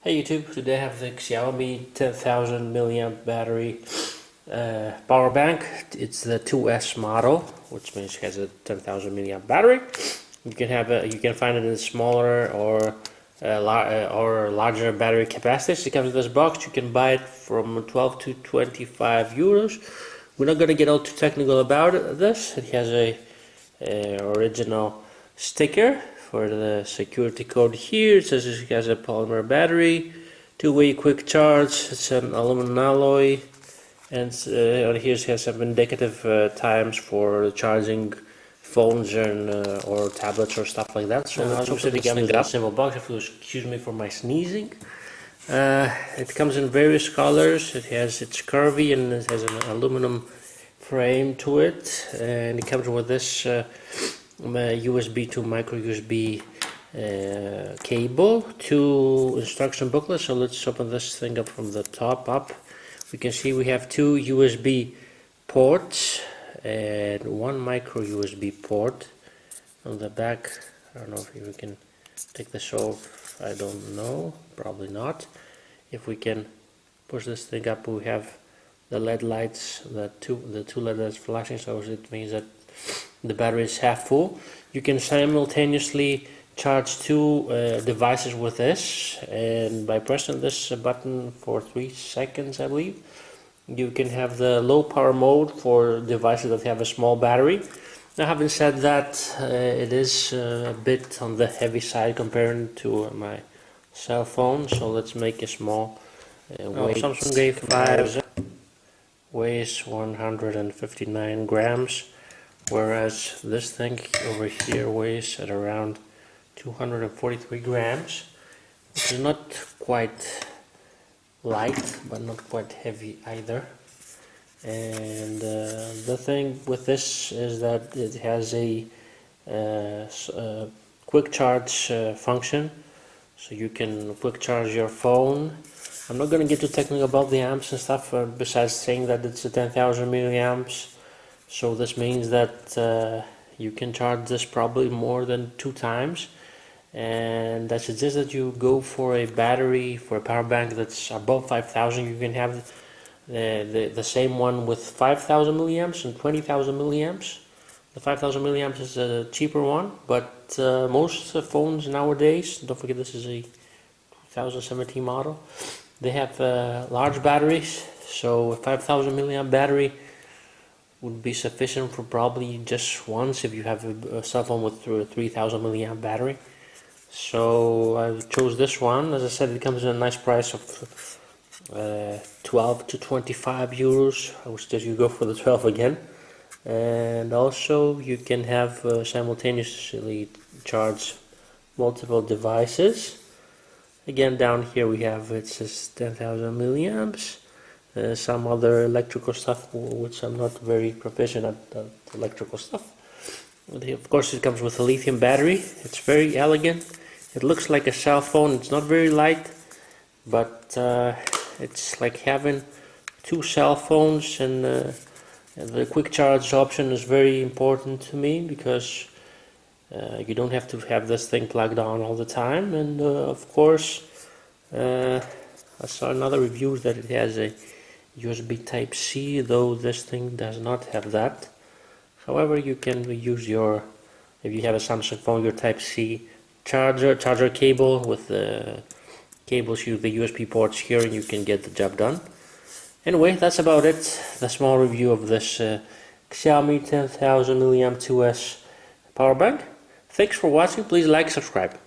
Hey YouTube, today I have the Xiaomi 10,000 milliamp battery power bank. It's the 2S model, which means it has a 10,000 milliamp battery. You can find it in smaller or larger battery capacities. It comes in this box. You can buy it from 12 to 25 euros. We're not going to get all too technical about this. It has a original sticker for the security code here. It says it has a polymer battery, two-way quick charge. It's an aluminum alloy, and on here it has some indicative times for charging phones and or tablets or stuff like that. So let's open it in a simple box. If you'll excuse me for my sneezing. It comes in various colors. It's curvy and it has an aluminum frame to it, and it comes with this USB to micro USB cable, two instruction booklets. So let's open this thing up from the top up. We can see we have two USB ports and one micro USB port on the back. I don't know if we can take this off. I don't know, probably not. If we can push this thing up, we have the LED lights, the two LED lights flashing, so it means that the battery is half full. You can simultaneously charge two devices with this, and by pressing this button for 3 seconds, I believe, you can have the low power mode for devices that have a small battery. Now, having said that, it is a bit on the heavy side compared to my cell phone, so let's make a small weight. Samsung A5 weighs 159 grams. Whereas this thing over here weighs at around 243 grams, which is not quite light, but not quite heavy either. And the thing with this is that it has a quick charge function, so you can quick charge your phone. I'm not going to get too technical about the amps and stuff, besides saying that it's a 10,000 milliamps. So this means that you can charge this probably more than 2 times, and I suggest that you go for a battery, for a power bank that's above 5,000. You can have the same one with 5,000 milliamps and 20,000 milliamps. The 5,000 milliamps is a cheaper one, but most phones nowadays, don't forget this is a 2017 model, they have large batteries, so a 5,000 milliamp battery would be sufficient for probably just once if you have a cell phone with a 3,000 milliamp battery. So I chose this one. As I said, it comes in a nice price of 12 to 25 euros. I would suggest you go for the 12 again. And also you can have simultaneously charge multiple devices. Again, down here we have, it says 10,000 milliamps. Some other electrical stuff, which I'm not very proficient at electrical stuff. Of course, it comes with a lithium battery. It's very elegant. It looks like a cell phone. It's not very light, but it's like having 2 cell phones, and the quick charge option is very important to me because you don't have to have this thing plugged on all the time. And of course, I saw another review that it has a USB Type-C, though this thing does not have that. However, you can use if you have a Samsung phone, your Type-C charger cable with the cables, the USB ports here, and you can get the job done. Anyway, that's about it. The small review of this Xiaomi 10,000 milliamp 2S power bank. Thanks for watching. Please like, subscribe.